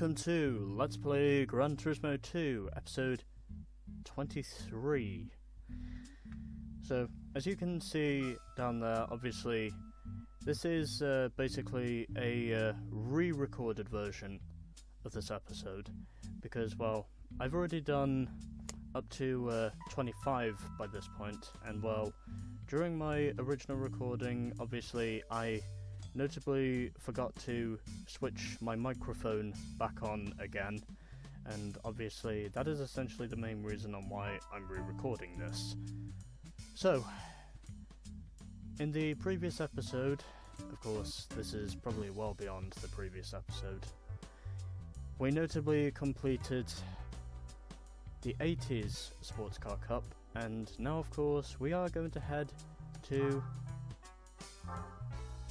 welcome to Let's Play Gran Turismo 2, episode 23. So, as you can see down there, obviously, this is basically a re-recorded version of this episode, because, well, I've already done up to 25 by this point, and, well, during my original recording, obviously, I notably forgot to switch my microphone back on again, and obviously that is essentially the main reason on why I'm re-recording this. So, in the previous episode, of course this is probably well beyond the previous episode, we notably completed the 80s Sports Car Cup, and now of course we are going to head to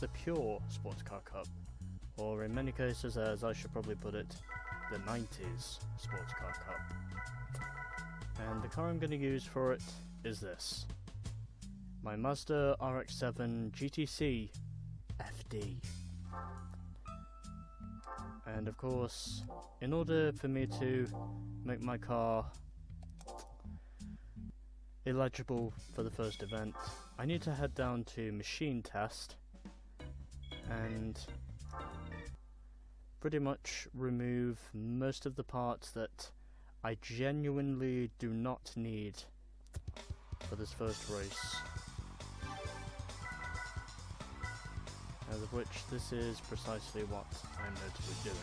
the pure Sports Car Cup, or in many cases, as I should probably put it, the 90s Sports Car Cup. And the car I'm going to use for it is this, my Mazda RX-7 GTC FD. And of course, in order for me to make my car eligible for the first event, I need to head down to Machine Test and pretty much remove most of the parts that I genuinely do not need for this first race. As of which this is precisely what I'm notably doing.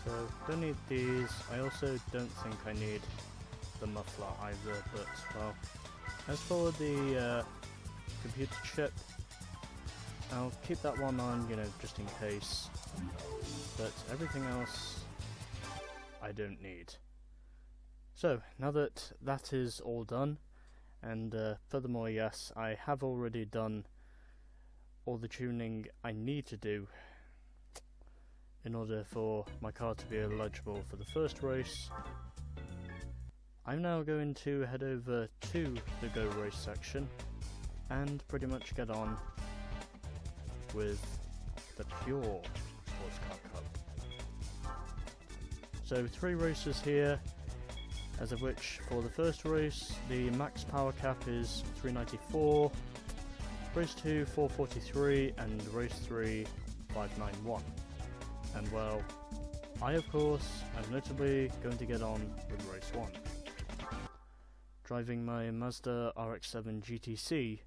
So, don't need these. I also don't think I need the muffler either, but, well, as for the computer chip, I'll keep that one on, you know, just in case, but everything else I don't need. So, now that that is all done, and furthermore, yes, I have already done all the tuning I need to do in order for my car to be eligible for the first race, I'm now going to head over to the Go Race section and pretty much get on with the pure Sports Car Cup. So 3 races here, as of which for the first race the max power cap is 394, race 2 443 and race 3 591. And well, I of course am notably going to get on with race 1. Driving my Mazda RX-7 GTC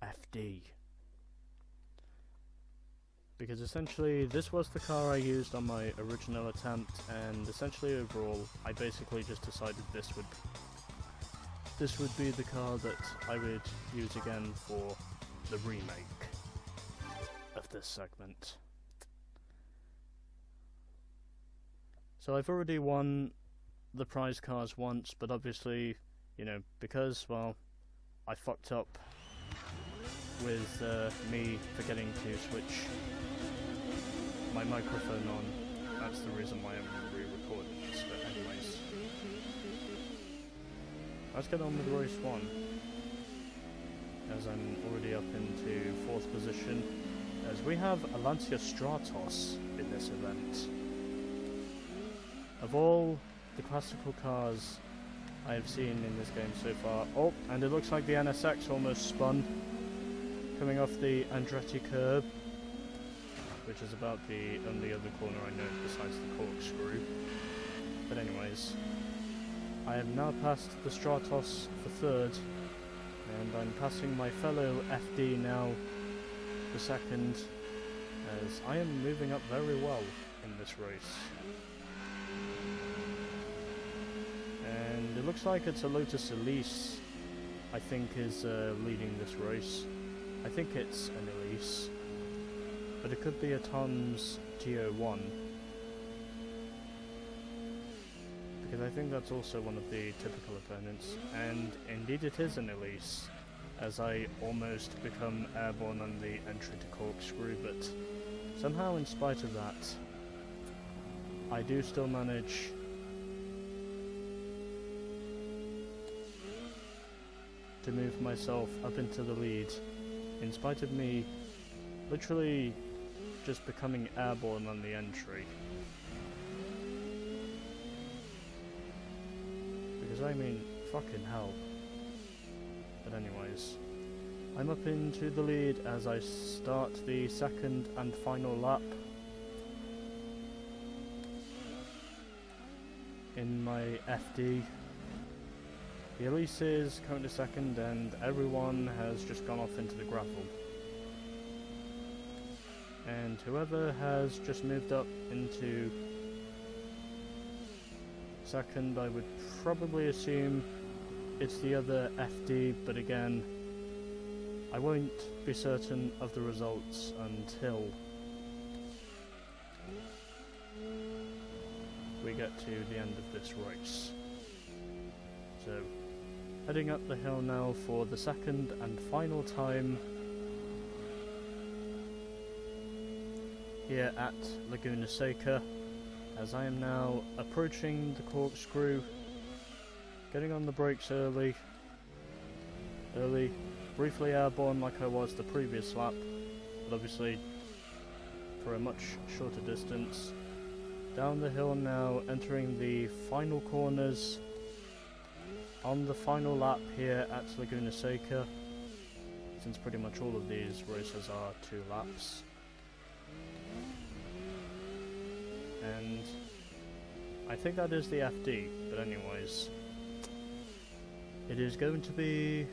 FD. Because essentially this was the car I used on my original attempt, and essentially overall I basically just decided this would be the car that I would use again for the remake of this segment. So I've already won the prize cars once, but obviously, you know, because, well, I fucked up with me forgetting to switch my microphone on. That's the reason why I'm re-recording this, but anyways. Let's get on with race 1, as I'm already up into 4th position, as we have a Lancia Stratos in this event. Of all the classical cars I have seen in this game so far. Oh, and it looks like the NSX almost spun, coming off the Andretti curb, which is about the only other corner I know besides the corkscrew. But anyways, I have now passed the Stratos for 3rd, and I'm passing my fellow FD now for 2nd, as I am moving up very well in this race. And it looks like it's a Lotus Elise, I think, is leading this race. I think it's an Elise, but it could be a Tom's TO1, because I think that's also one of the typical opponents, and indeed it is an Elise, as I almost become airborne on the entry to corkscrew, but somehow in spite of that, I do still manage to move myself up into the lead in spite of me literally just becoming airborne on the entry. Because I mean, fucking hell. But anyways, I'm up into the lead as I start the second and final lap in my FD. The Elise is currently second and everyone has just gone off into the gravel. And whoever has just moved up into second, I would probably assume it's the other FD, but again, I won't be certain of the results until we get to the end of this race. So, heading up the hill now for the second and final time here at Laguna Seca, as I am now approaching the corkscrew, getting on the brakes early, briefly airborne like I was the previous lap, but obviously for a much shorter distance. Down the hill now, entering the final corners on the final lap here at Laguna Seca, since pretty much all of these races are 2 laps. And I think that is the FD, but anyways, it is going to be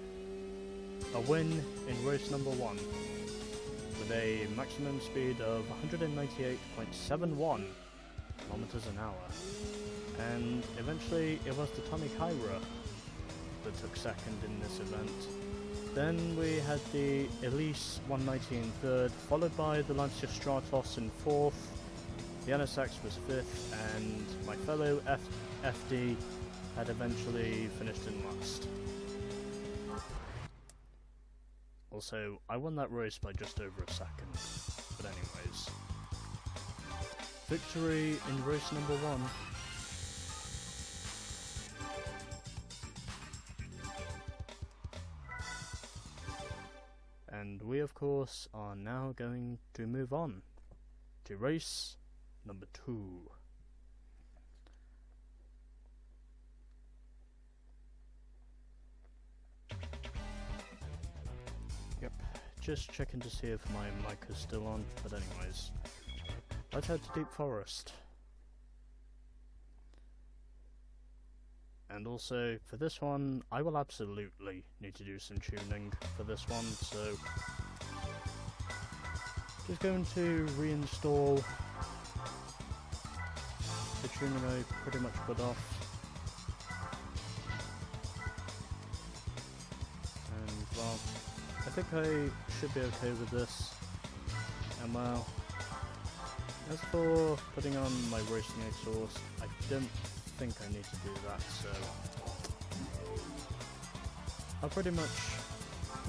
a win in race number 1 with a maximum speed of 198.71 kilometers an hour. And eventually it was the Tommy Kyra that took second in this event. Then we had the Elise 190 in third, followed by the Lancia Stratos in fourth. The NSX was fifth, and my fellow FD had eventually finished in last. Also, I won that race by just over a second. But anyways, victory in race number 1. And we of course are now going to move on to race number 2. Yep, just checking to see if my mic is still on, but anyways, let's head to Deep Forest. And also, for this one, I will absolutely need to do some tuning for this one, so just going to reinstall the tuning I pretty much put off. And well, I think I should be okay with this. And well, as for putting on my racing exhaust, I don't think I need to do that, so I'll pretty much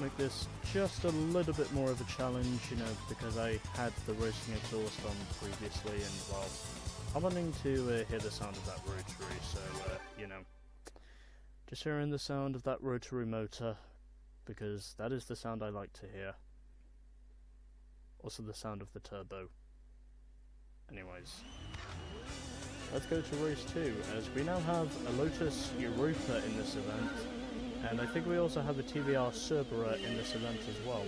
make this just a little bit more of a challenge, you know, because I had the racing exhaust on previously, and well, I'm wanting to hear the sound of that rotary, so you know, just hearing the sound of that rotary motor, because that is the sound I like to hear. Also the sound of the turbo. Anyways, let's go to race 2, as we now have a Lotus Europa in this event, and I think we also have a TVR Cerberus in this event as well,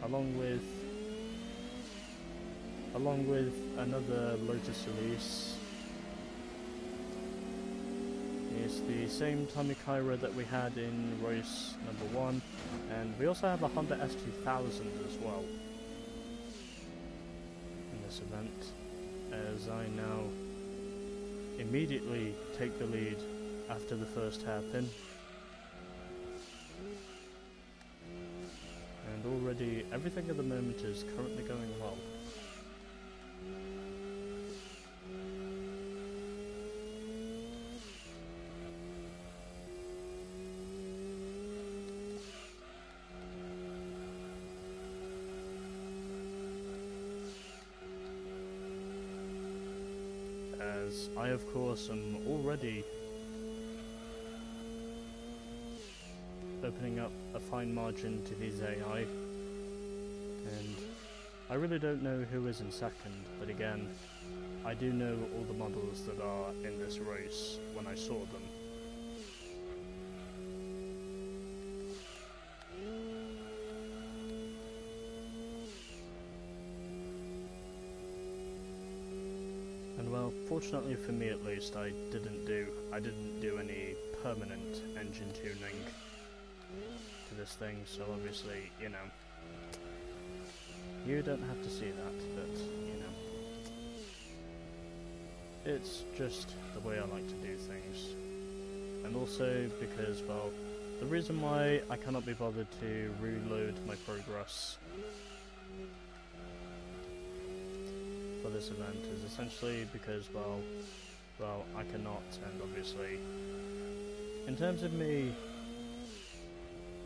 along with another Lotus Elise. It's the same Tommy Kyra that we had in race number 1, and we also have a Honda S2000 as well in this event, as I now immediately take the lead after the first hairpin. And already everything at the moment is currently going well. As I of course am already opening up a fine margin to these AI, and I really don't know who is in second, but again, I do know all the models that are in this race when I saw them. And well, fortunately for me at least, I didn't do any permanent engine tuning to this thing, so obviously, you know, you don't have to see that, but, you know, it's just the way I like to do things. And also because, well, the reason why I cannot be bothered to reload my progress for this event is essentially because, well, I cannot, and obviously, in terms of me,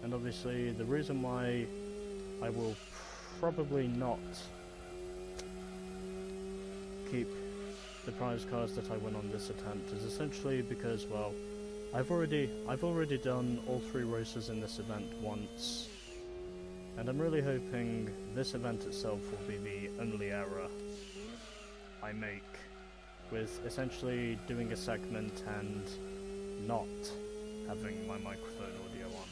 and obviously the reason why I will probably not keep the prize cards that I win on this attempt is essentially because, well, I've already done all 3 races in this event once, and I'm really hoping this event itself will be the only error I make with essentially doing a segment and not having my microphone audio on.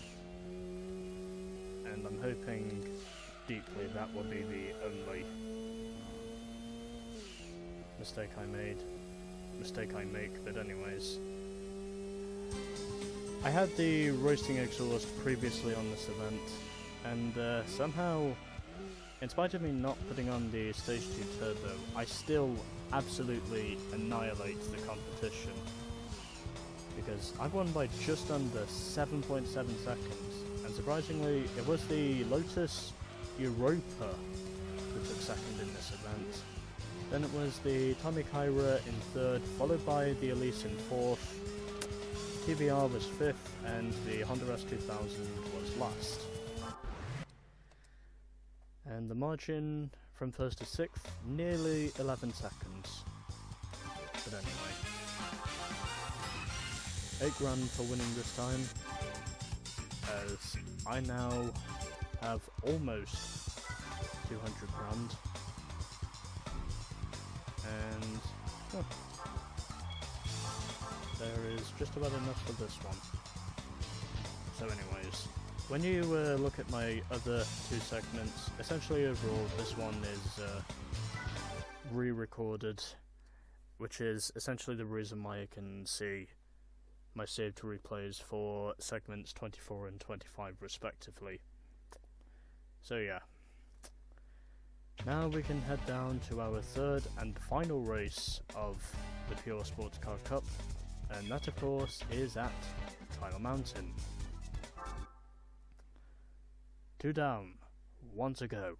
And I'm hoping deeply that will be the only mistake I make, but anyways. I had the roasting exhaust previously on this event, and somehow, in spite of me not putting on the Stage 2 Turbo, I still absolutely annihilate the competition. Because I won by just under 7.7 seconds, and surprisingly, it was the Lotus Europa that took second in this event. Then it was the Tommy Kyra in third, followed by the Elise in fourth, TVR was fifth, and the Honda S2000 was last. And the margin from first to sixth, nearly 11 seconds. But anyway, 8 grand for winning this time, as I now have almost 200 grand. And there is just about enough for this one. So anyways, when you look at my other 2 segments, essentially overall this one is re-recorded, which is essentially the reason why I can see my save to replays for segments 24 and 25 respectively. So yeah. Now we can head down to our third and final race of the Pure Sports Car Cup, and that of course is at Trial Mountain. 2 down, 1 to go.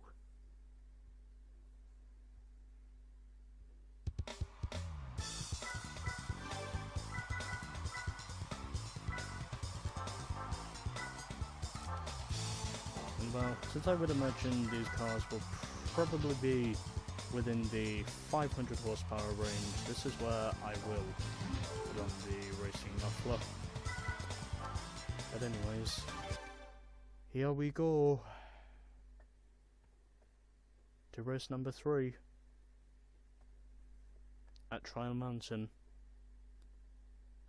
And well, since I would imagine these cars will probably be within the 500 horsepower range, this is where I will put on the racing muffler. But anyways, here we go to race number 3 at Trial Mountain,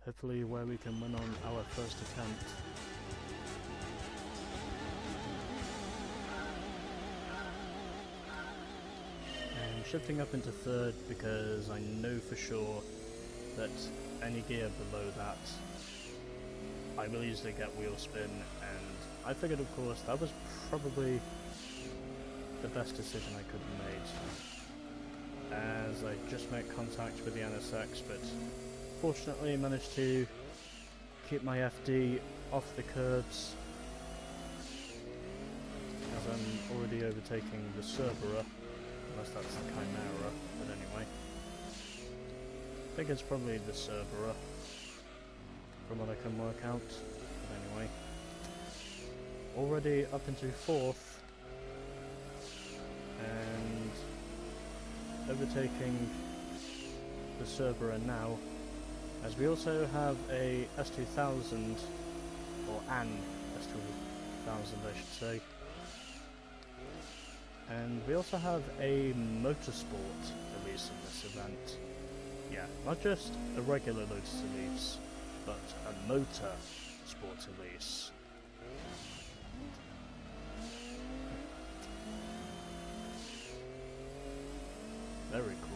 hopefully where we can win on our first attempt. And shifting up into third because I know for sure that any gear below that I will easily get wheel spin, and I figured of course that was probably the best decision I could have made, as I just made contact with the NSX, but fortunately managed to keep my FD off the curbs as I'm already overtaking the Cerberus, unless that's the Chimera, but anyway. I think it's probably the Cerberus from what I can work out, but anyway. Already up into 4th, and overtaking the Cerberus now, as we also have a S2000, or an almost 2,000 I should say. And we also have a motorsport release in this event. Yeah, not just a regular Lotus release, but a motor sport release. Very cool.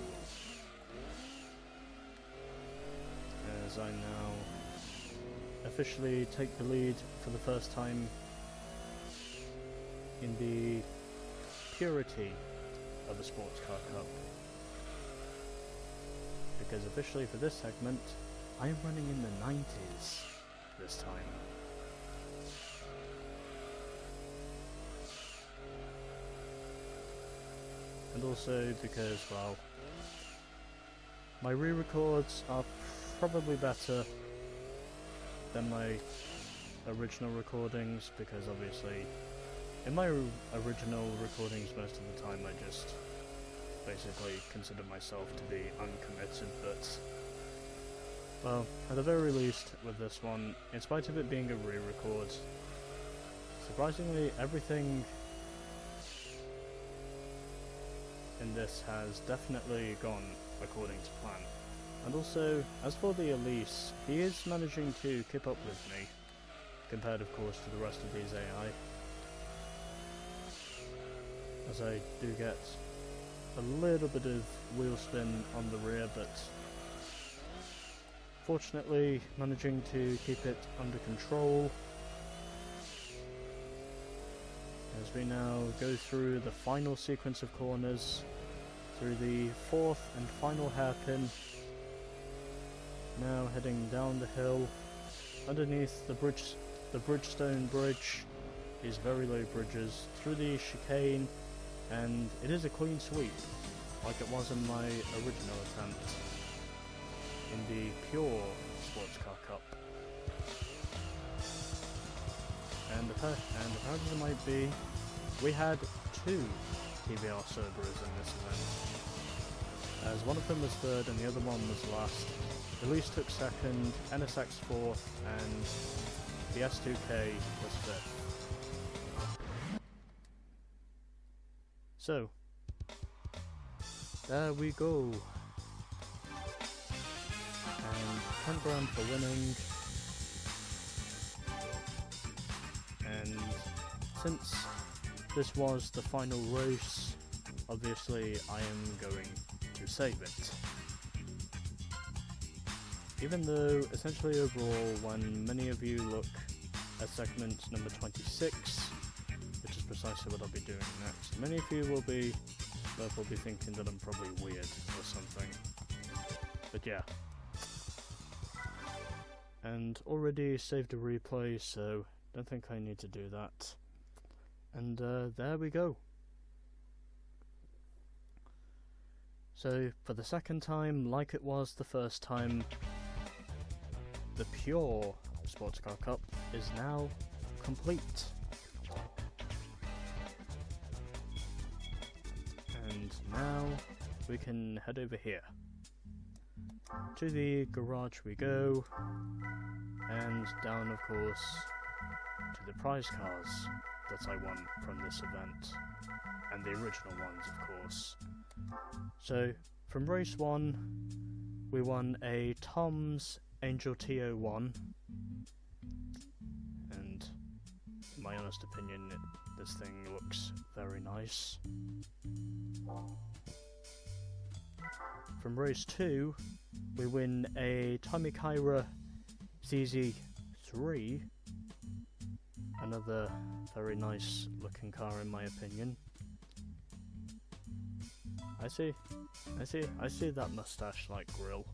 As I now officially take the lead for the first time in the purity of the Sports Car Cup. Because officially for this segment, I am running in the 90s this time. And also because, well, my re-records are probably better than my original recordings, because obviously in my original recordings most of the time I just basically consider myself to be uncommitted, but well, at the very least with this one, in spite of it being a re-record, surprisingly everything in this has definitely gone according to plan. And also, as for the Elise, he is managing to keep up with me, compared of course to the rest of these AI. As I do get a little bit of wheel spin on the rear, but fortunately managing to keep it under control. As we now go through the final sequence of corners, through the fourth and final hairpin, now heading down the hill, underneath the Bridgestone Bridge, these very low bridges, through the chicane, and it is a clean sweep, like it was in my original attempt in the pure Sports Car Cup. And apparently as it might be, we had two TBR Cerberus in this event, as one of them was third and the other one was last. Elise took second, NSX fourth, and the S2K was fifth. So, there we go. And 10 grand for winning. And since this was the final race, obviously I am going to save it. Even though, essentially overall, when many of you look at segment number 26, which is precisely what I'll be doing next, many of you will be thinking that I'm probably weird or something. But yeah. And already saved a replay, so don't think I need to do that. And there we go. So, for the second time, like it was the first time, the pure Sports Car Cup is now complete. And now we can head over here. To the garage we go, and down of course to the prize cars that I won from this event, and the original ones of course. So from race 1 we won a Tom's Angel TO1, and in my honest opinion this thing looks very nice. From race 2 we win a Tommy Kyra ZZ3, another very nice looking car in my opinion. I see that mustache-like grill.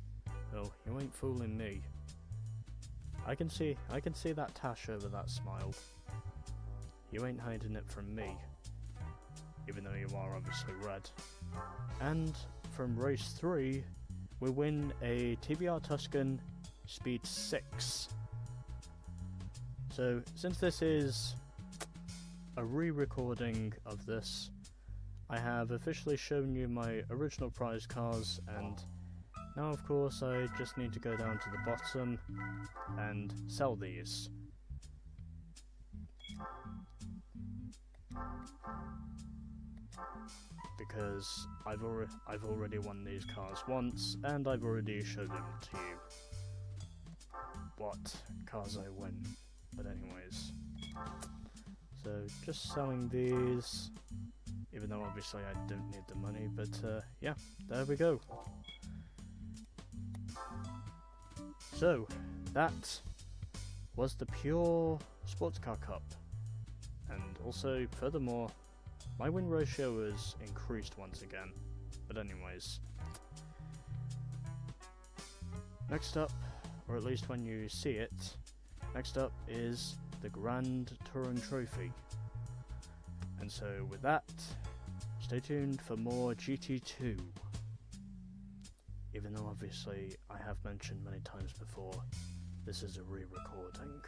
Oh, you ain't fooling me. I can see that tash over that smile. You ain't hiding it from me, even though you are obviously red. And from race 3, we win a TBR Tuscan Speed 6. So, since this is a re-recording of this, I have officially shown you my original prize cars, and now of course I just need to go down to the bottom and sell these. because I've already won these cars once, and I've already showed them to you what cars I win. But anyways, so just selling these, even though obviously I don't need the money, but yeah, there we go. So that was the pure sports car cup, and also furthermore, my win ratio has increased once again. But anyways, next up, or at least when you see it, next up is the Grand Touring Trophy. And so with that, stay tuned for more GT2. Even though obviously I have mentioned many times before, this is a re-recording.